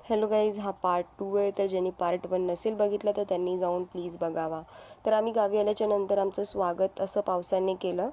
Hello guys, हा part 2 आहे. तर ज्यांनी पार्ट 1 नसेल बघितलं तर त्यांनी जाऊन प्लीज बघावा. तर आम्ही गावी आल्याच्यानंतर आमचं स्वागत असं पावसाने केलं.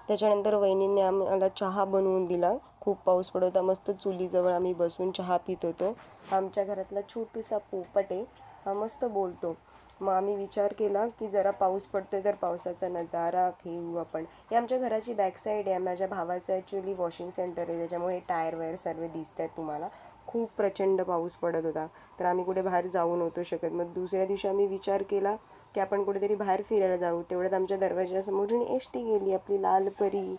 त्याच्यानंतर वहिनींनी आम्हाला चहा बनवून दिला. खूप पाऊस पडत होता. मस्त चुलीजवळ आम्ही बसून चहा पित होतो. आमच्या घरातला छोटूसा पोपट आहे, हा मस्त बोलतो. मग आम्ही विचार केला की जरा पाऊस पडतोय तर पावसाचा नजारा घेऊ आपण. हे आमच्या घराची बॅकसाईड आहे. माझ्या भावाचं ॲक्च्युली वॉशिंग सेंटर आहे, त्याच्यामुळे टायर वायर सर्व दिसत आहेत तुम्हाला. खूप प्रचंड पाऊस पडत होता, तर आम्ही कुठे बाहेर जाऊ नव्हतो शकत. मग दुसऱ्या दिवशी आम्ही विचार केला की आपण कुठेतरी बाहेर फिरायला जाऊ. तेवढ्यात आमच्या दरवाजासमोरून एस टी गेली, आपली लाल परी.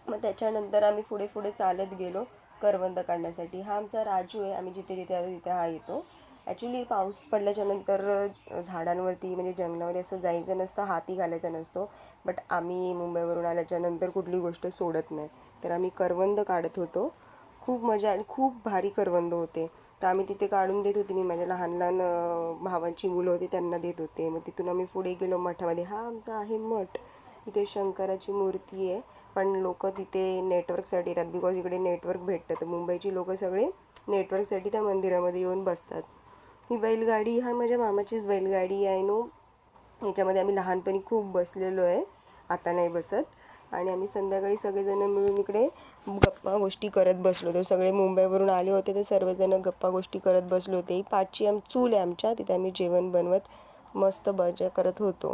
मग त्याच्यानंतर आम्ही पुढे पुढे चालत गेलो करवंद काढण्यासाठी. हा आमचा राजू आहे. आम्ही जिथे जिथे आलो तिथे हा येतो. ॲक्च्युली पाऊस पडल्याच्यानंतर झाडांवरती म्हणजे जंगलामध्ये असं जायचं नसतं, हाती घालायचा नसतो. बट आम्ही मुंबईवरून आल्याच्यानंतर कुठली गोष्ट सोडत नाही. तर आम्ही करवंद काढत होतो. खूप मजा आली, खूप भारी करवंद होते. तर आम्ही तिथे काढून देत होते. मी माझ्या लहान लहान भावांची मुलं होती त्यांना देत होते. मग तिथून आम्ही पुढे गेलो मठामध्ये. हा आमचा आहे मठ. इथे शंकराची मूर्ती आहे. पण लोक तिथे नेटवर्कसाठी येतात, बिकॉज इकडे नेटवर्क भेटतं. तर मुंबईची लोक सगळे नेटवर्कसाठी त्या मंदिरामध्ये येऊन बसतात. ही बैलगाडी, हा माझ्या मामाचीच बैलगाडी आहे नो. ह्याच्यामध्ये आम्ही लहानपणी खूप बसलेलो आहे, आता नाही बसत. आणि आम्ही संध्याकाळी सगळेजण मिळून इकडे गप्पा गोष्टी करत बसलो होतो. सगळे मुंबईवरून आले होते, तर सर्वजण गप्पा गोष्टी करत बसलो होते. ही पाचची चूल आहे आमच्या, तिथे आम्ही जेवण बनवत मस्त मजा करत होतो.